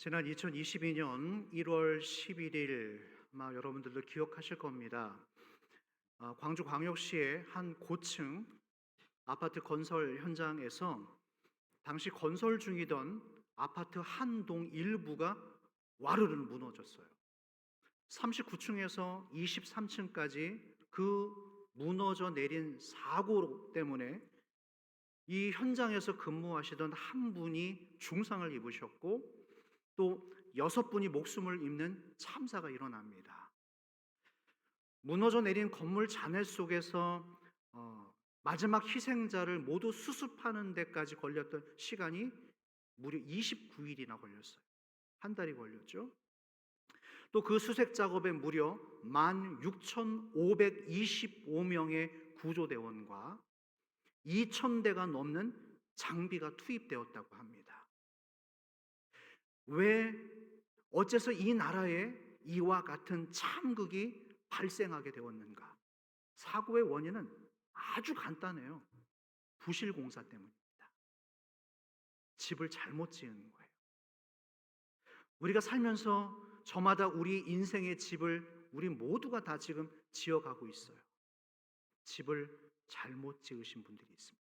지난 2022년 1월 11일 아마 여러분들도 기억하실 겁니다. 광주광역시의 한 고층 아파트 건설 현장에서 당시 건설 중이던 아파트 한 동 일부가 와르르 무너졌어요. 39층에서 23층까지 그 무너져 내린 사고 때문에 이 현장에서 근무하시던 한 분이 중상을 입으셨고 또 6분이 목숨을 잃는 참사가 일어납니다. 무너져 내린 건물 잔해 속에서 마지막 희생자를 모두 수습하는 데까지 걸렸던 시간이 무려 29일이나 걸렸어요. 한 달이 걸렸죠. 또 그 수색 작업에 무려 16,525명의 구조대원과 2,000대가 넘는 장비가 투입되었다고 합니다. 왜 어째서 이 나라에 이와 같은 참극이 발생하게 되었는가? 사고의 원인은 아주 간단해요. 부실공사 때문입니다. 집을 잘못 지은 거예요. 우리가 살면서 저마다 우리 인생의 집을 우리 모두가 다 지금 지어가고 있어요. 집을 잘못 지으신 분들이 있습니다.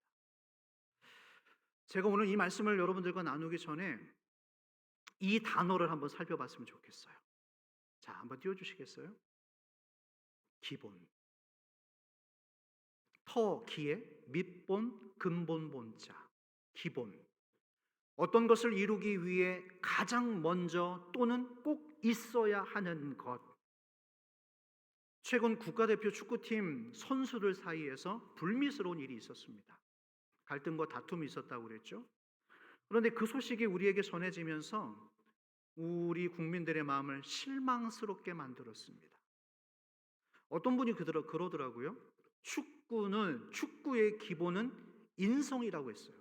제가 오늘 이 말씀을 여러분들과 나누기 전에 이 단어를 한번 살펴봤으면 좋겠어요. 자, 한번 띄워주시겠어요? 기본. 터기에 밑본, 근본 본자. 기본. 어떤 것을 이루기 위해 가장 먼저 또는 꼭 있어야 하는 것. 최근 국가대표 축구팀 선수들 사이에서 불미스러운 일이 있었습니다. 갈등과 다툼이 있었다고 그랬죠. 그런데 그 소식이 우리에게 전해지면서 우리 국민들의 마음을 실망스럽게 만들었습니다. 어떤 분이 그러더라고요. 축구의 기본은 인성이라고 했어요.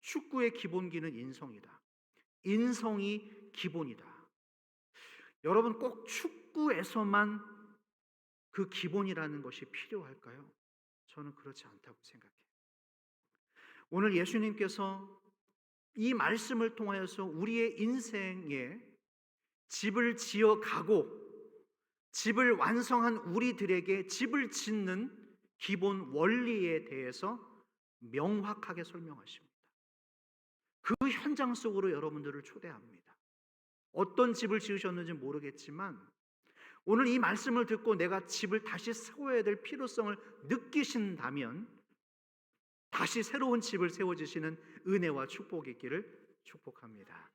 축구의 기본기는 인성이다. 인성이 기본이다. 여러분, 꼭 축구에서만 그 기본이라는 것이 필요할까요? 저는 그렇지 않다고 생각해요. 오늘 예수님께서 이 말씀을 통하여서 우리의 인생에 집을 지어가고 집을 완성한 우리들에게 집을 짓는 기본 원리에 대해서 명확하게 설명하십니다. 그 현장 속으로 여러분들을 초대합니다. 어떤 집을 지으셨는지 모르겠지만 오늘 이 말씀을 듣고 내가 집을 다시 세워야 될 필요성을 느끼신다면 다시 새로운 집을 세워주시는 은혜와 축복이 있기를 축복합니다.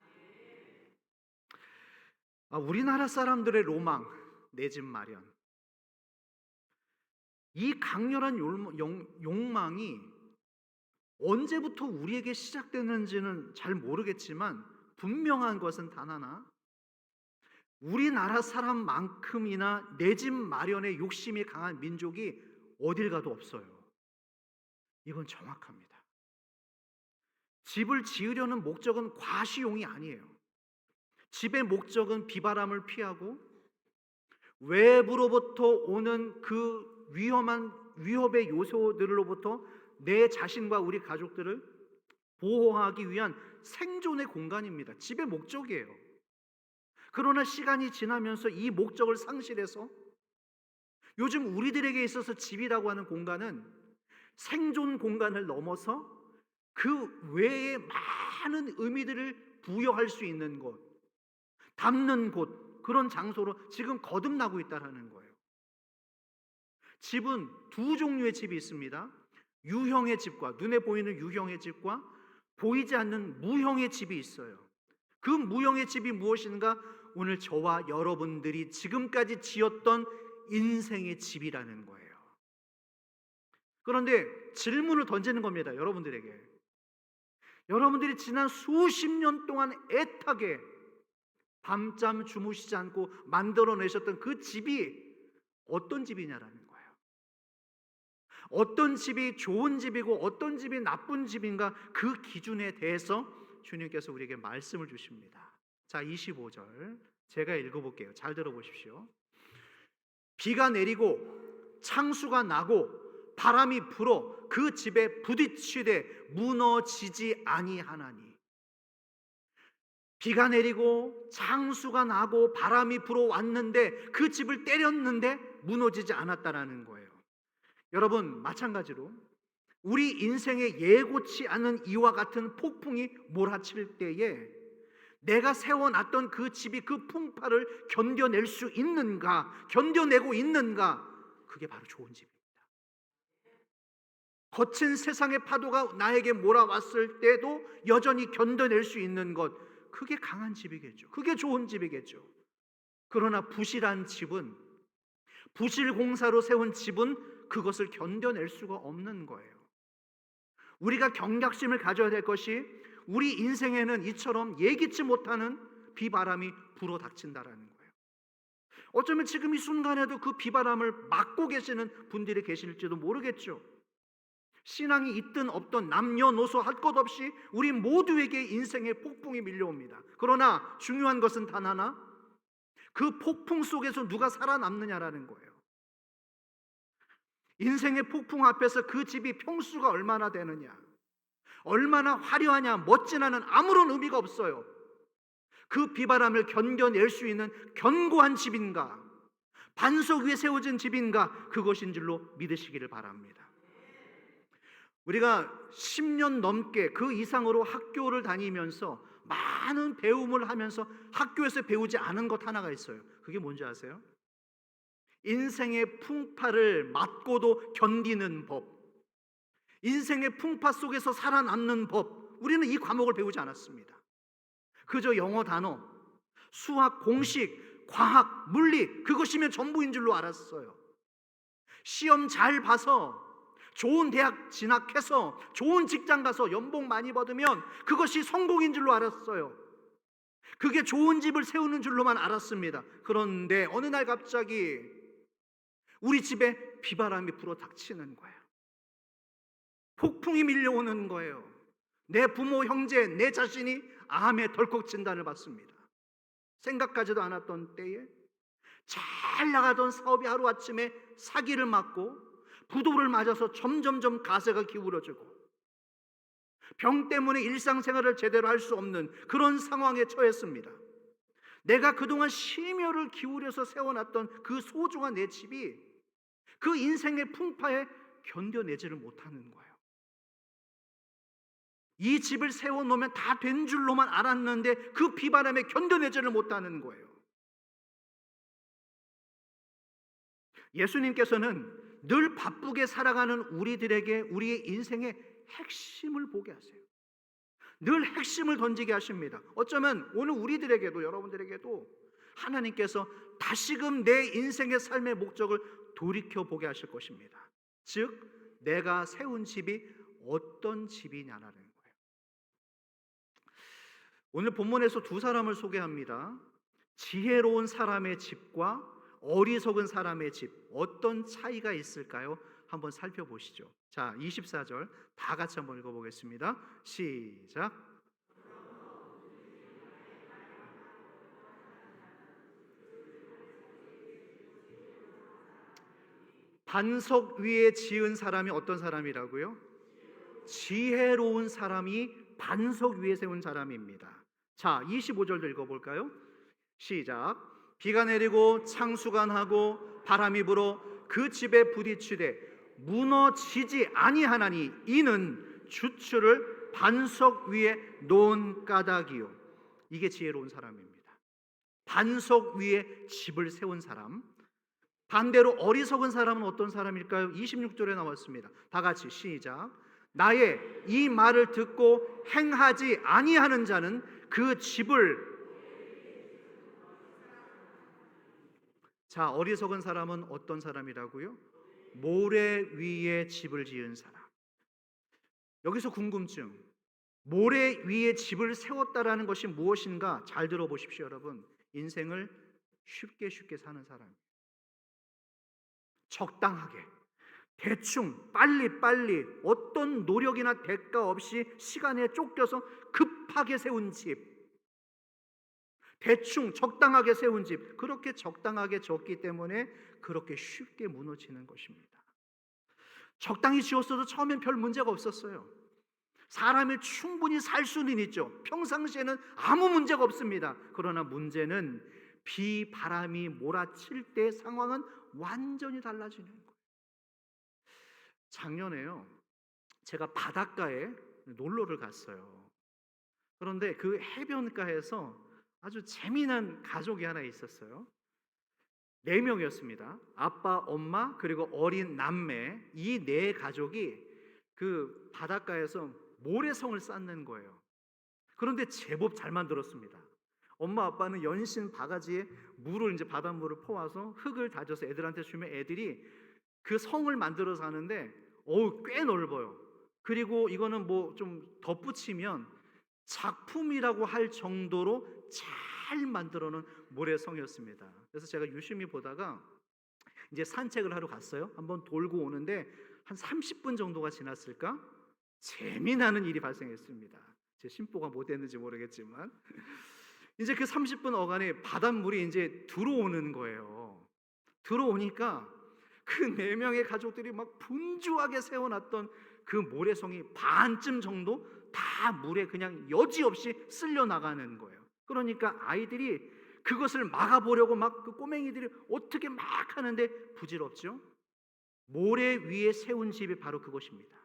우리나라 사람들의 로망, 내 집 마련. 이 강렬한 욕망이 언제부터 우리에게 시작되는지는 잘 모르겠지만 분명한 것은 단 하나, 우리나라 사람만큼이나 내 집 마련에 욕심이 강한 민족이 어딜 가도 없어요. 이건 정확합니다. 집을 지으려는 목적은 과시용이 아니에요. 집의 목적은 비바람을 피하고 외부로부터 오는 그 위협의 요소들로부터 내 자신과 우리 가족들을 보호하기 위한 생존의 공간입니다. 집의 목적이에요. 그러나 시간이 지나면서 이 목적을 상실해서 요즘 우리들에게 있어서 집이라고 하는 공간은 생존 공간을 넘어서 그 외에 많은 의미들을 부여할 수 있는 곳, 담는 곳, 그런 장소로 지금 거듭나고 있다는 거예요. 집은 두 종류의 집이 있습니다. 유형의 집과, 눈에 보이는 유형의 집과 보이지 않는 무형의 집이 있어요. 그 무형의 집이 무엇인가? 오늘 저와 여러분들이 지금까지 지었던 인생의 집이라는 거예요. 그런데 질문을 던지는 겁니다. 여러분들에게. 여러분들이 지난 수십 년 동안 애타게 밤잠 주무시지 않고 만들어내셨던 그 집이 어떤 집이냐라는 거예요. 어떤 집이 좋은 집이고 어떤 집이 나쁜 집인가, 그 기준에 대해서 주님께서 우리에게 말씀을 주십니다. 자, 25절 제가 읽어볼게요. 잘 들어보십시오. 비가 내리고 창수가 나고 바람이 불어 그 집에 부딪히되 무너지지 아니하나니. 비가 내리고 장수가 나고 바람이 불어왔는데 그 집을 때렸는데 무너지지 않았다라는 거예요. 여러분, 마찬가지로 우리 인생에 예고치 않은 이와 같은 폭풍이 몰아칠 때에 내가 세워놨던 그 집이 그 풍파를 견뎌낼 수 있는가, 견뎌내고 있는가, 그게 바로 좋은 집입니다. 거친 세상의 파도가 나에게 몰아왔을 때도 여전히 견뎌낼 수 있는 것, 그게 강한 집이겠죠. 그게 좋은 집이겠죠. 그러나 부실한 집은, 부실 공사로 세운 집은 그것을 견뎌낼 수가 없는 거예요. 우리가 경각심을 가져야 될 것이, 우리 인생에는 이처럼 예기치 못하는 비바람이 불어 닥친다라는 거예요. 어쩌면 지금 이 순간에도 그 비바람을 맞고 계시는 분들이 계실지도 모르겠죠. 신앙이 있든 없든 남녀노소 할 것 없이 우리 모두에게 인생의 폭풍이 밀려옵니다. 그러나 중요한 것은 단 하나, 그 폭풍 속에서 누가 살아남느냐라는 거예요. 인생의 폭풍 앞에서 그 집이 평수가 얼마나 되느냐, 얼마나 화려하냐, 멋지냐는 아무런 의미가 없어요. 그 비바람을 견뎌낼 수 있는 견고한 집인가, 반석 위에 세워진 집인가, 그것인 줄로 믿으시기를 바랍니다. 우리가 10년 넘게 그 이상으로 학교를 다니면서 많은 배움을 하면서 학교에서 배우지 않은 것 하나가 있어요. 그게 뭔지 아세요? 인생의 풍파를 맞고도 견디는 법, 인생의 풍파 속에서 살아남는 법, 우리는 이 과목을 배우지 않았습니다. 그저 영어 단어, 수학 공식, 과학, 물리, 그것이면 전부인 줄로 알았어요. 시험 잘 봐서 좋은 대학 진학해서 좋은 직장 가서 연봉 많이 받으면 그것이 성공인 줄로 알았어요. 그게 좋은 집을 세우는 줄로만 알았습니다. 그런데 어느 날 갑자기 우리 집에 비바람이 불어 닥치는 거예요. 폭풍이 밀려오는 거예요. 내 부모, 형제, 내 자신이 암에 덜컥 진단을 받습니다. 생각하지도 않았던 때에 잘 나가던 사업이 하루아침에 사기를 맞고 부도를 맞아서 점점점 가세가 기울어지고 병 때문에 일상생활을 제대로 할 수 없는 그런 상황에 처했습니다. 내가 그동안 심혈을 기울여서 세워놨던 그 소중한 내 집이 그 인생의 풍파에 견뎌내지를 못하는 거예요. 이 집을 세워놓으면 다 된 줄로만 알았는데 그 비바람에 견뎌내지를 못하는 거예요. 예수님께서는 늘 바쁘게 살아가는 우리들에게 우리의 인생의 핵심을 보게 하세요. 늘 핵심을 던지게 하십니다. 어쩌면 오늘 우리들에게도, 여러분들에게도 하나님께서 다시금 내 인생의 삶의 목적을 돌이켜보게 하실 것입니다. 즉, 내가 세운 집이 어떤 집이냐라는 거예요. 오늘 본문에서 두 사람을 소개합니다. 지혜로운 사람의 집과 어리석은 사람의 집, 어떤 차이가 있을까요? 한번 살펴보시죠. 자, 24절 다 같이 한번 읽어보겠습니다. 시작. 반석 위에 지은 사람이 어떤 사람이라고요? 지혜로운 사람이 반석 위에 세운 사람입니다. 자, 25절도 읽어볼까요? 시작. 비가 내리고 창수가 나고 바람이 불어 그 집에 부딪히되 무너지지 아니하나니 이는 주추를 반석 위에 놓은 까닭이요. 이게 지혜로운 사람입니다. 반석 위에 집을 세운 사람. 반대로 어리석은 사람은 어떤 사람일까요? 26절에 나왔습니다. 다 같이 시작. 나의 이 말을 듣고 행하지 아니하는 자는 그 집을, 자, 어리석은 사람은 어떤 사람이라고요? 모래 위에 집을 지은 사람. 여기서 궁금증, 모래 위에 집을 세웠다라는 것이 무엇인가? 잘 들어보십시오, 여러분. 인생을 쉽게 사는 사람, 적당하게, 대충, 빨리 어떤 노력이나 대가 없이 시간에 쫓겨서 급하게 세운 집, 대충 적당하게 세운 집, 그렇게 적당하게 졌기 때문에 그렇게 쉽게 무너지는 것입니다. 적당히 지었어도 처음엔 별 문제가 없었어요. 사람이 충분히 살 수는 있죠. 평상시에는 아무 문제가 없습니다. 그러나 문제는 비바람이 몰아칠 때 상황은 완전히 달라지는 거예요. 작년에요, 제가 바닷가에 놀러를 갔어요. 그런데 그 해변가에서 아주 재미난 가족이 하나 있었어요. 4명이었습니다. 아빠, 엄마, 그리고 어린 남매, 이 4가족이 그 바닷가에서 모래성을 쌓는 거예요. 그런데 제법 잘 만들었습니다. 엄마 아빠는 연신 바가지에 물을, 이제 바닷물을 퍼와서 흙을 다져서 애들한테 주면 애들이 그 성을 만들어서 하는데 꽤 넓어요. 그리고 이거는 뭐 좀 덧붙이면 작품이라고 할 정도로 잘 만들어 놓은 모래성이었습니다. 그래서 제가 유심히 보다가 이제 산책을 하러 갔어요. 한번 돌고 오는데 한 30분 정도가 지났을까? 재미나는 일이 발생했습니다. 제 심보가 못 됐는지 모르겠지만 이제 그 30분 어간에 바닷물이 이제 들어오는 거예요. 들어오니까 그 4명의 가족들이 막 분주하게 세워놨던 그 모래성이 반쯤 정도 다 물에 그냥 여지없이 쓸려 나가는 거예요. 그러니까 아이들이 그것을 막아보려고 막 그 꼬맹이들이 어떻게 막 하는데 부질없죠. 모래 위에 세운 집이 바로 그것입니다.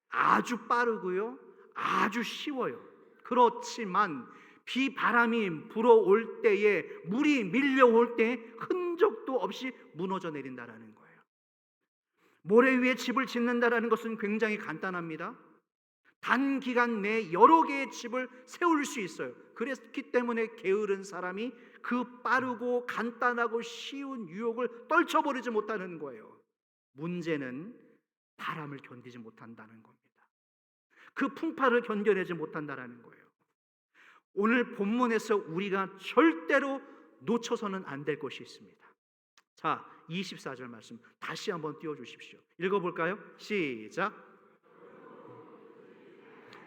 아주 빠르고요, 아주 쉬워요. 그렇지만 비바람이 불어올 때에, 물이 밀려올 때에 흔적도 없이 무너져 내린다라는 거예요. 모래 위에 집을 짓는다라는 것은 굉장히 간단합니다. 단기간 내에 여러 개의 집을 세울 수 있어요. 그렇기 때문에 게으른 사람이 그 빠르고 간단하고 쉬운 유혹을 떨쳐버리지 못하는 거예요. 문제는 바람을 견디지 못한다는 겁니다. 그 풍파를 견뎌내지 못한다는 거예요. 오늘 본문에서 우리가 절대로 놓쳐서는 안 될 것이 있습니다. 자, 24절 말씀 다시 한번 띄워주십시오. 읽어볼까요? 시작.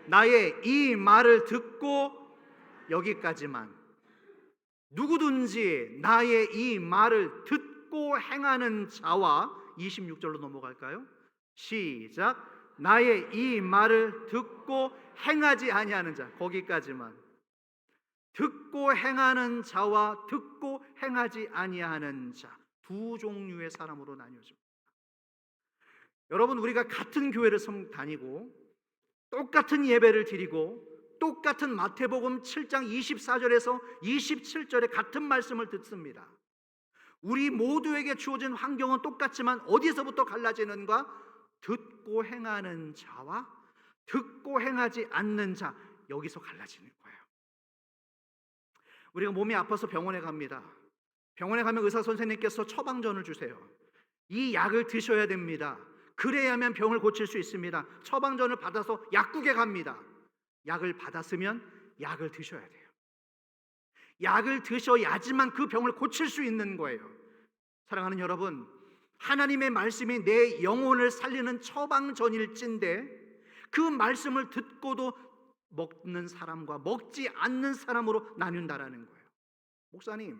나의 이 말을 듣고, 여기까지만. 누구든지 나의 이 말을 듣고 행하는 자와, 26절로 넘어갈까요? 시작. 나의 이 말을 듣고 행하지 아니하는 자, 거기까지만. 듣고 행하는 자와 듣고 행하지 아니하는 자, 두 종류의 사람으로 나뉘어집니다. 여러분, 우리가 같은 교회를 다니고 똑같은 예배를 드리고 똑같은 마태복음 7장 24절에서 27절에 같은 말씀을 듣습니다. 우리 모두에게 주어진 환경은 똑같지만 어디서부터 갈라지는가? 듣고 행하는 자와 듣고 행하지 않는 자, 여기서 갈라지는 거예요. 우리가 몸이 아파서 병원에 갑니다. 병원에 가면 의사 선생님께서 처방전을 주세요. 이 약을 드셔야 됩니다. 그래야만 병을 고칠 수 있습니다. 처방전을 받아서 약국에 갑니다. 약을 받았으면 약을 드셔야 돼요. 약을 드셔야지만 그 병을 고칠 수 있는 거예요. 사랑하는 여러분, 하나님의 말씀이 내 영혼을 살리는 처방전일진데 그 말씀을 듣고도 먹는 사람과 먹지 않는 사람으로 나뉜다라는 거예요. 목사님,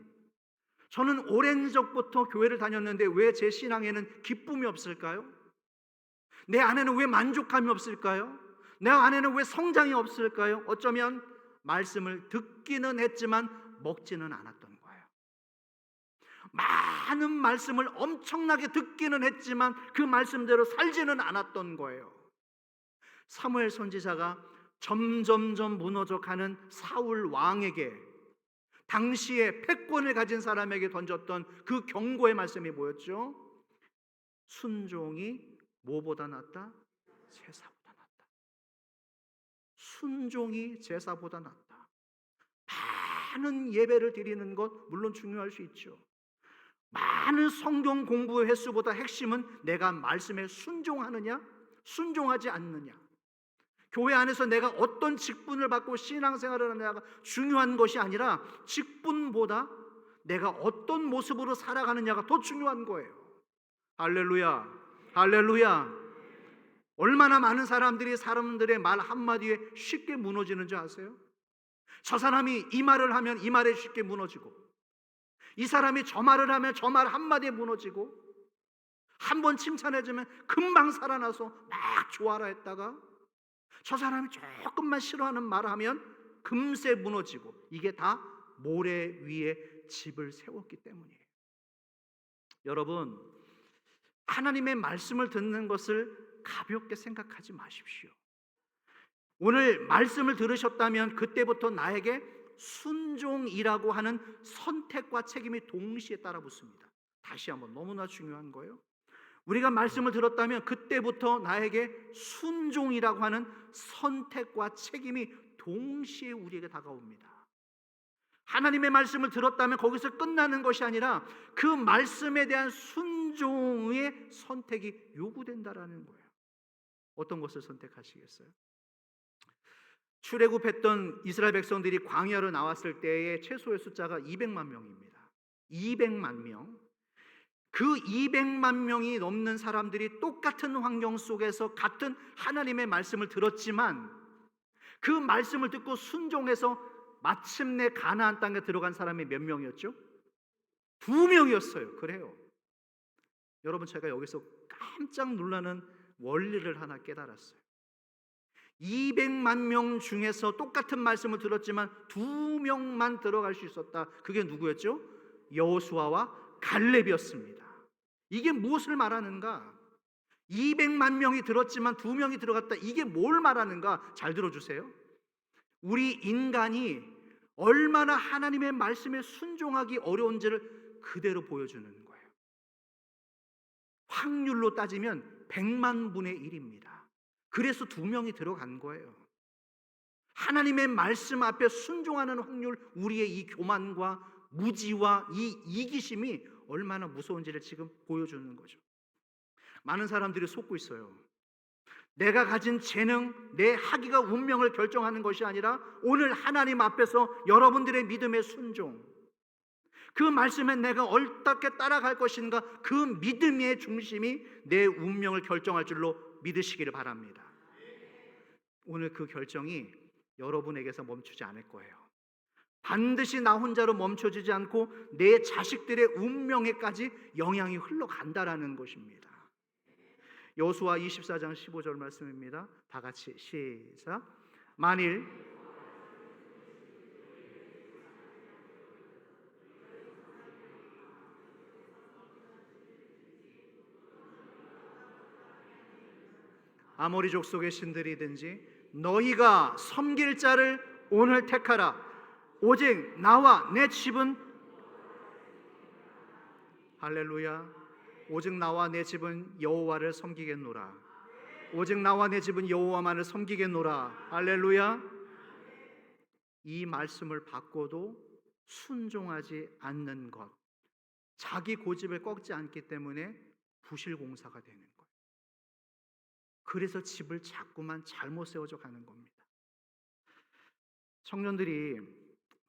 저는 오랜 적부터 교회를 다녔는데 왜 제 신앙에는 기쁨이 없을까요? 내 안에는 왜 만족감이 없을까요? 내 안에는 왜 성장이 없을까요? 어쩌면 말씀을 듣기는 했지만 먹지는 않았던 거예요. 많은 말씀을 엄청나게 듣기는 했지만 그 말씀대로 살지는 않았던 거예요. 사무엘 선지자가 점점점 무너져가는 사울 왕에게, 당시에 패권을 가진 사람에게 던졌던 그 경고의 말씀이 뭐였죠? 순종이 뭐보다 낫다? 제사보다 낫다. 순종이 제사보다 낫다. 많은 예배를 드리는 것 물론 중요할 수 있죠. 많은 성경 공부 횟수보다 핵심은 내가 말씀에 순종하느냐, 순종하지 않느냐. 교회 안에서 내가 어떤 직분을 받고 신앙생활을 하느냐가 중요한 것이 아니라 직분보다 내가 어떤 모습으로 살아가느냐가 더 중요한 거예요. 할렐루야, 할렐루야. 얼마나 많은 사람들의 말 한마디에 쉽게 무너지는 줄 아세요? 저 사람이 이 말을 하면 이 말에 쉽게 무너지고, 이 사람이 저 말을 하면 저 말 한마디에 무너지고, 한번 칭찬해주면 금방 살아나서 막 좋아라 했다가 저 사람이 조금만 싫어하는 말을 하면 금세 무너지고, 이게 다 모래 위에 집을 세웠기 때문이에요. 여러분, 하나님의 말씀을 듣는 것을 가볍게 생각하지 마십시오. 오늘 말씀을 들으셨다면 그때부터 나에게 순종이라고 하는 선택과 책임이 동시에 따라붙습니다. 다시 한번, 너무나 중요한 거예요. 우리가 말씀을 들었다면 그때부터 나에게 순종이라고 하는 선택과 책임이 동시에 우리에게 다가옵니다. 하나님의 말씀을 들었다면 거기서 끝나는 것이 아니라 그 말씀에 대한 순종의 선택이 요구된다라는 거예요. 어떤 것을 선택하시겠어요? 출애굽했던 이스라엘 백성들이 광야로 나왔을 때의 최소의 숫자가 200만 명입니다. 200만 명. 그 200만 명이 넘는 사람들이 똑같은 환경 속에서 같은 하나님의 말씀을 들었지만 그 말씀을 듣고 순종해서 마침내 가나안 땅에 들어간 사람이 몇 명이었죠? 2명이었어요. 그래요. 여러분, 제가 여기서 깜짝 놀라는 원리를 하나 깨달았어요. 200만 명 중에서 똑같은 말씀을 들었지만 2명만 들어갈 수 있었다. 그게 누구였죠? 여호수아와 갈렙이었습니다. 이게 무엇을 말하는가? 200만 명이 들었지만 2명이 들어갔다. 이게 뭘 말하는가? 잘 들어주세요. 우리 인간이 얼마나 하나님의 말씀에 순종하기 어려운지를 그대로 보여주는 거예요. 확률로 따지면 100만 분의 1입니다. 그래서 2명이 들어간 거예요. 하나님의 말씀 앞에 순종하는 확률, 우리의 이 교만과 무지와 이 이기심이 얼마나 무서운지를 지금 보여주는 거죠. 많은 사람들이 속고 있어요. 내가 가진 재능, 내 학위가 운명을 결정하는 것이 아니라 오늘 하나님 앞에서 여러분들의 믿음의 순종, 그 말씀에 내가 어떻게 따라갈 것인가, 그 믿음의 중심이 내 운명을 결정할 줄로 믿으시기를 바랍니다. 오늘 그 결정이 여러분에게서 멈추지 않을 거예요. 반드시 나 혼자로 멈춰지지 않고 내 자식들의 운명에까지 영향이 흘러간다라는 것입니다. 여호수아 24장 15절 말씀입니다. 다 같이 시작. 만일 아모리 족속의 신들이든지 너희가 섬길 자를 오늘 택하라. 오직 나와 내 집은, 할렐루야, 오직 나와 내 집은 여호와를 섬기겠노라. 오직 나와 내 집은 여호와만을 섬기겠노라. 할렐루야. 이 말씀을 받고도 순종하지 않는 것, 자기 고집을 꺾지 않기 때문에 부실공사가 되는 거예요. 그래서 집을 자꾸만 잘못 세워져 가는 겁니다. 청년들이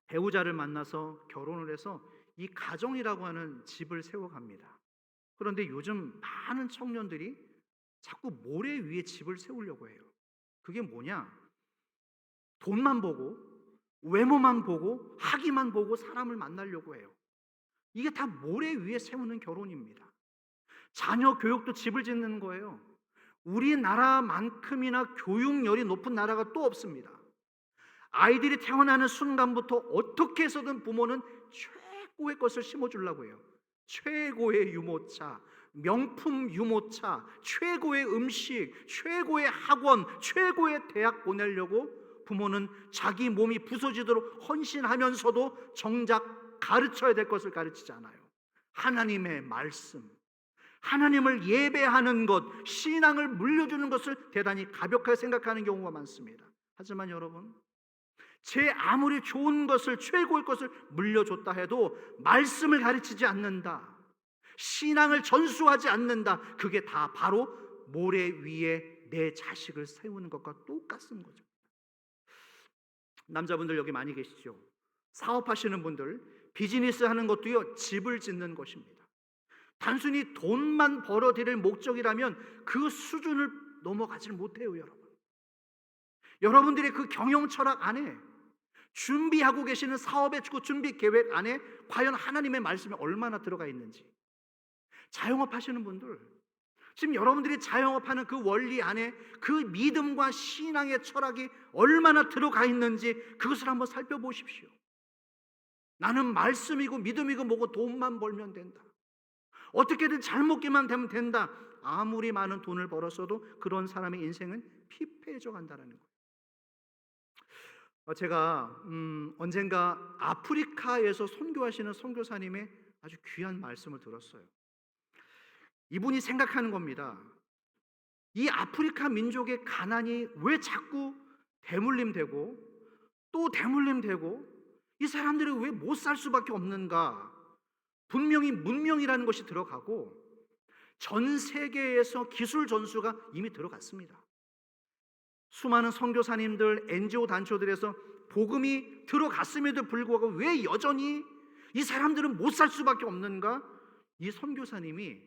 배우자를 만나서 결혼을 해서 이 가정이라고 하는 집을 세워갑니다. 그런데 요즘 많은 청년들이 자꾸 모래 위에 집을 세우려고 해요. 그게 뭐냐? 돈만 보고, 외모만 보고, 학위만 보고 사람을 만나려고 해요. 이게 다 모래 위에 세우는 결혼입니다. 자녀 교육도 집을 짓는 거예요. 우리나라만큼이나 교육열이 높은 나라가 또 없습니다. 아이들이 태어나는 순간부터 어떻게 해서든 부모는 최고의 것을 심어주려고 해요. 최고의 유모차, 명품 유모차, 최고의 음식, 최고의 학원, 최고의 대학 보내려고 부모는 자기 몸이 부서지도록 헌신하면서도 정작 가르쳐야 될 것을 가르치지 않아요. 하나님의 말씀, 하나님을 예배하는 것, 신앙을 물려주는 것을 대단히 가볍게 생각하는 경우가 많습니다. 하지만 여러분, 제 아무리 좋은 것을, 최고의 것을 물려줬다 해도 말씀을 가르치지 않는다, 신앙을 전수하지 않는다, 그게 다 바로 모래 위에 내 자식을 세우는 것과 똑같은 거죠. 남자분들 여기 많이 계시죠? 사업하시는 분들, 비즈니스 하는 것도요, 집을 짓는 것입니다. 단순히 돈만 벌어들일 목적이라면 그 수준을 넘어가질 못해요. 여러분들의 그 경영 철학 안에, 준비하고 계시는 사업의 준비 계획 안에 과연 하나님의 말씀이 얼마나 들어가 있는지. 자영업 하시는 분들, 지금 여러분들이 자영업하는 그 원리 안에 그 믿음과 신앙의 철학이 얼마나 들어가 있는지 그것을 한번 살펴보십시오. 나는 말씀이고 믿음이고 뭐고 돈만 벌면 된다. 어떻게든 잘 먹기만 되면 된다. 아무리 많은 돈을 벌었어도 그런 사람의 인생은 피폐해져 간다는 거예요. 제가 언젠가 아프리카에서 선교하시는 선교사님의 아주 귀한 말씀을 들었어요. 이분이 생각하는 겁니다. 이 아프리카 민족의 가난이 왜 자꾸 대물림되고 또 대물림되고 이 사람들이 왜 못 살 수밖에 없는가? 분명히 문명이라는 것이 들어가고 전 세계에서 기술 전수가 이미 들어갔습니다. 수많은 선교사님들, NGO 단체들에서 복음이 들어갔음에도 불구하고 왜 여전히 이 사람들은 못 살 수밖에 없는가? 이 선교사님이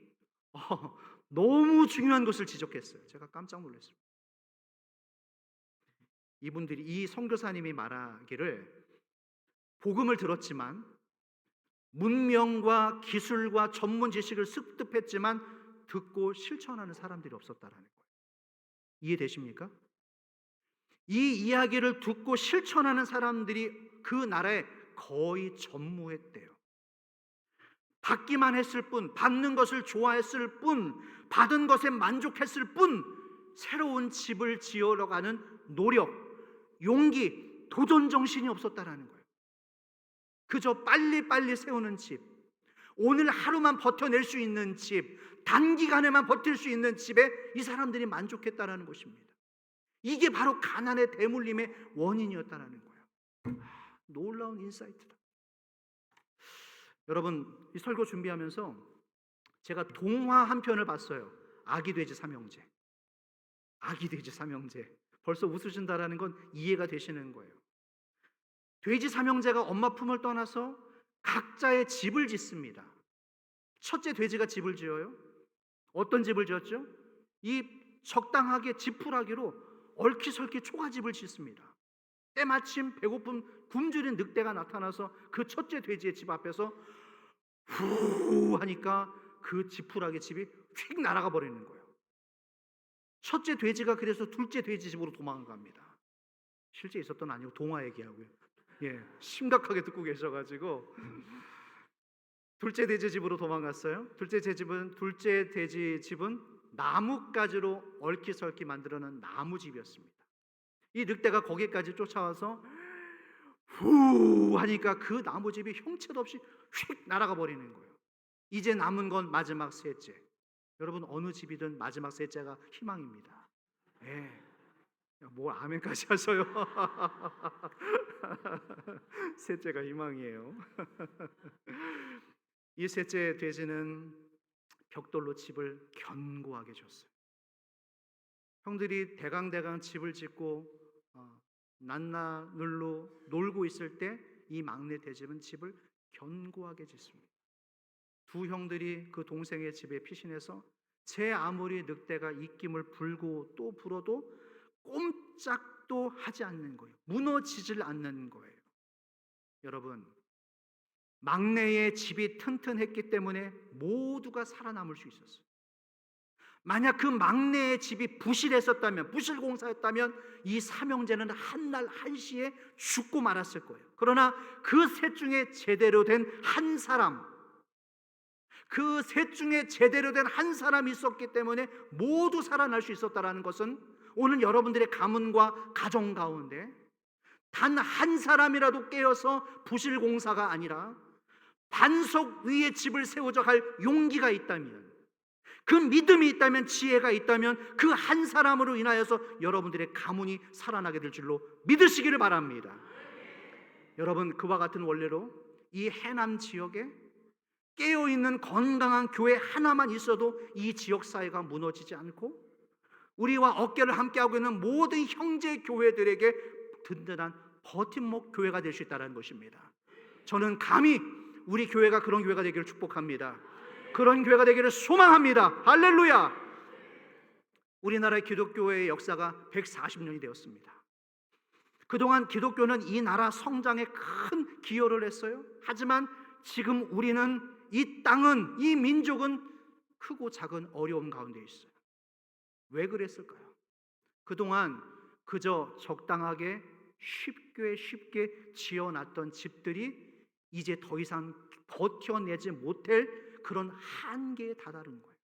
너무 중요한 것을 지적했어요. 제가 깜짝 놀랐습니다. 이분들이 이 선교사님이 말하기를 복음을 들었지만 문명과 기술과 전문 지식을 습득했지만 듣고 실천하는 사람들이 없었다라는 거예요. 이해되십니까? 이 이야기를 듣고 실천하는 사람들이 그 나라에 거의 전무했대요. 받기만 했을 뿐, 받는 것을 좋아했을 뿐, 받은 것에 만족했을 뿐, 새로운 집을 지으러 가는 노력, 용기, 도전 정신이 없었다라는 거예요. 그저 빨리빨리 세우는 집, 오늘 하루만 버텨낼 수 있는 집, 단기간에만 버틸 수 있는 집에 이 사람들이 만족했다라는 것입니다. 이게 바로 가난의 대물림의 원인이었다라는 거예요. 놀라운 인사이트다. 여러분, 이 설교 준비하면서 제가 동화 한 편을 봤어요. 아기 돼지 삼형제. 아기 돼지 삼형제. 벌써 웃으신다라는 건 이해가 되시는 거예요. 돼지 삼형제가 엄마 품을 떠나서 각자의 집을 짓습니다. 첫째 돼지가 집을 지어요. 어떤 집을 지었죠? 이 적당하게 지푸라기로 얼키설키 초가집을 짓습니다. 때마침 배고픈 굶주린 늑대가 나타나서 그 첫째 돼지의 집 앞에서 후 하니까 그 지푸라기 집이 휙 날아가 버리는 거예요. 첫째 돼지가 그래서 둘째 돼지 집으로 도망갑니다. 실제 있었던 아니고 동화 얘기하고요. 심각하게 듣고 계셔가지고 둘째 돼지 집으로 도망갔어요. 둘째 돼지 집은 나뭇가지로 얼키설키 만들어낸 나무집이었습니다. 이 늑대가 거기까지 쫓아와서 후 하니까 그 나무집이 형체도 없이 휙 날아가 버리는 거예요. 이제 남은 건 마지막 셋째. 여러분, 어느 집이든 마지막 셋째가 희망입니다. 뭘 아멘까지 하셔요. 셋째가 희망이에요. 이 셋째 돼지는 벽돌로 집을 견고하게 줬어요. 형들이 대강대강 집을 짓고 난나늘로 놀고 있을 때 이 막내 돼지는 집을 견고하게 짓습니다. 두 형들이 그 동생의 집에 피신해서 제 아무리 늑대가 입김을 불고 또 불어도 꼼짝도 하지 않는 거예요. 무너지질 않는 거예요. 여러분, 막내의 집이 튼튼했기 때문에 모두가 살아남을 수 있었어요. 만약 그 막내의 집이 부실했었다면, 부실공사였다면 이 삼형제는 한날 한시에 죽고 말았을 거예요. 그러나 그 셋 중에 제대로 된 한 사람, 그 셋 중에 제대로 된 한 사람이 있었기 때문에 모두 살아날 수 있었다는 것은 오늘 여러분들의 가문과 가정 가운데 단 한 사람이라도 깨어서 부실공사가 아니라 반석 위에 집을 세워져 갈 용기가 있다면, 그 믿음이 있다면, 지혜가 있다면 그 한 사람으로 인하여서 여러분들의 가문이 살아나게 될 줄로 믿으시기를 바랍니다. 여러분, 그와 같은 원리로 이 해남 지역에 깨어있는 건강한 교회 하나만 있어도 이 지역 사회가 무너지지 않고 우리와 어깨를 함께하고 있는 모든 형제 교회들에게 든든한 버팀목 교회가 될 수 있다는 것입니다. 저는 감히 우리 교회가 그런 교회가 되기를 축복합니다. 그런 교회가 되기를 소망합니다. 할렐루야. 우리나라의 기독교의 역사가 140년이 되었습니다. 그동안 기독교는 이 나라 성장에 큰 기여를 했어요. 하지만 지금 우리는 이 땅은, 이 민족은 크고 작은 어려움 가운데 있어요. 왜 그랬을까요? 그동안 그저 적당하게 쉽게 지어놨던 집들이 이제 더 이상 버텨내지 못할 그런 한계에 다다른 거예요.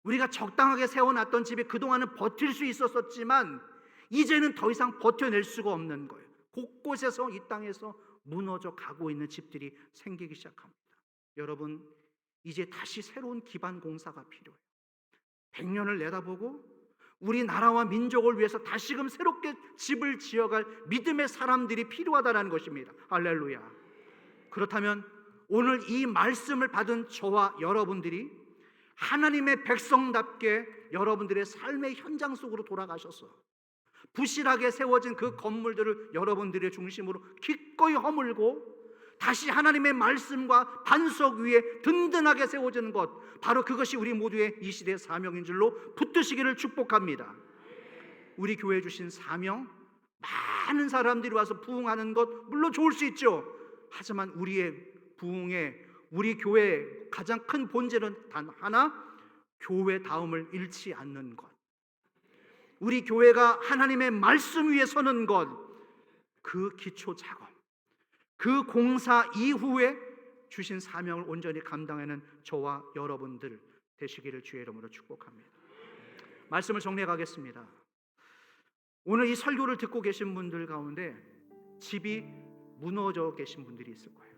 우리가 적당하게 세워놨던 집이 그동안은 버틸 수 있었지만 이제는 더 이상 버텨낼 수가 없는 거예요. 곳곳에서 이 땅에서 무너져 가고 있는 집들이 생기기 시작합니다. 여러분, 이제 다시 새로운 기반 공사가 필요해요. 100년을 내다보고 우리나라와 민족을 위해서 다시금 새롭게 집을 지어갈 믿음의 사람들이 필요하다는 것입니다. 할렐루야. 그렇다면 오늘 이 말씀을 받은 저와 여러분들이 하나님의 백성답게 여러분들의 삶의 현장 속으로 돌아가셔서 부실하게 세워진 그 건물들을 여러분들의 중심으로 기꺼이 허물고 다시 하나님의 말씀과 반석 위에 든든하게 세워지는 것, 바로 그것이 우리 모두의 이 시대의 사명인 줄로 붙드시기를 축복합니다. 우리 교회에 주신 사명, 많은 사람들이 와서 부흥하는 것 물론 좋을 수 있죠. 하지만 우리의 부흥에 우리 교회의 가장 큰 본질은 단 하나, 교회다움을 잃지 않는 것. 우리 교회가 하나님의 말씀 위에 서는 것, 그 기초 작업, 그 공사 이후에 주신 사명을 온전히 감당하는 저와 여러분들 되시기를 주의 이름으로 축복합니다. 말씀을 정리해 가겠습니다. 오늘 이 설교를 듣고 계신 분들 가운데 집이 무너져 계신 분들이 있을 거예요.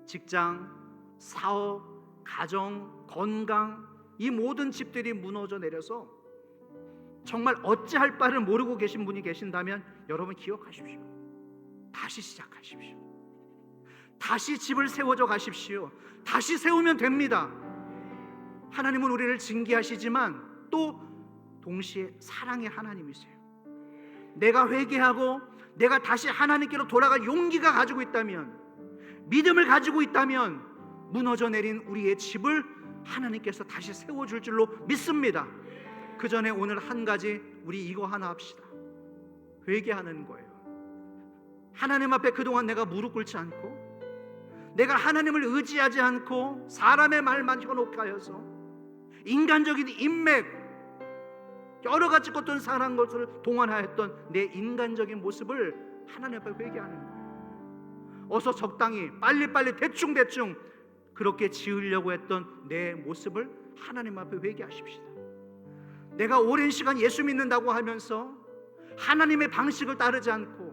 직장, 사업, 가정, 건강, 이 모든 집들이 무너져 내려서 정말 어찌할 바를 모르고 계신 분이 계신다면 여러분 기억하십시오. 다시 시작하십시오. 다시 집을 세워져 가십시오. 다시 세우면 됩니다. 하나님은 우리를 징계하시지만 또 동시에 사랑의 하나님이세요. 내가 회개하고 내가 다시 하나님께로 돌아갈 용기가 가지고 있다면, 믿음을 가지고 있다면 무너져 내린 우리의 집을 하나님께서 다시 세워줄 줄로 믿습니다. 그 전에 오늘 한 가지 우리 이거 하나 합시다. 회개하는 거예요. 하나님 앞에 그동안 내가 무릎 꿇지 않고 내가 하나님을 의지하지 않고 사람의 말만 현혹하여서 인간적인 인맥, 여러 가지 것들을 사랑한 것을 동원하였던 내 인간적인 모습을 하나님 앞에 회개하는 거예요. 어서 적당히 빨리빨리 대충 그렇게 지으려고 했던 내 모습을 하나님 앞에 회개하십시다. 내가 오랜 시간 예수 믿는다고 하면서 하나님의 방식을 따르지 않고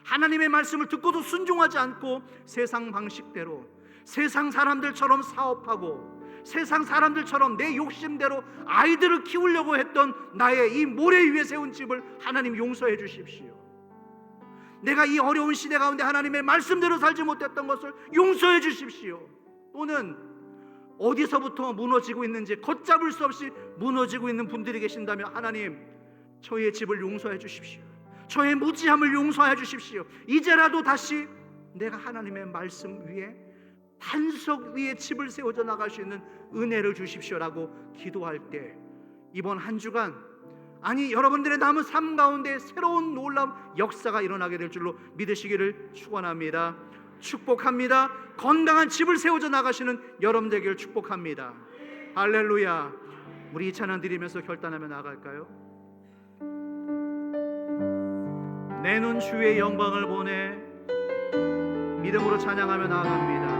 하나님의 말씀을 듣고도 순종하지 않고 세상 방식대로 세상 사람들처럼 사업하고 세상 사람들처럼 내 욕심대로 아이들을 키우려고 했던 나의 이 모래 위에 세운 집을 하나님 용서해 주십시오. 내가 이 어려운 시대 가운데 하나님의 말씀대로 살지 못했던 것을 용서해 주십시오. 또는 어디서부터 무너지고 있는지 걷잡을 수 없이 무너지고 있는 분들이 계신다면 하나님, 저의 집을 용서해 주십시오. 저의 무지함을 용서해 주십시오. 이제라도 다시 내가 하나님의 말씀 위에 반석 위에 집을 세워져 나갈 수 있는 은혜를 주십시오라고 기도할 때 이번 한 주간, 아니 여러분들의 남은 삶 가운데 새로운 놀라운 역사가 일어나게 될 줄로 믿으시기를 축원합니다. 축복합니다. 건강한 집을 세워져 나가시는 여러분 되기를 축복합니다. 할렐루야. 우리 이 찬양 드리면서 결단하며 나갈까요? 내 눈 주의 영광을 보내 믿음으로 찬양하며 나아갑니다.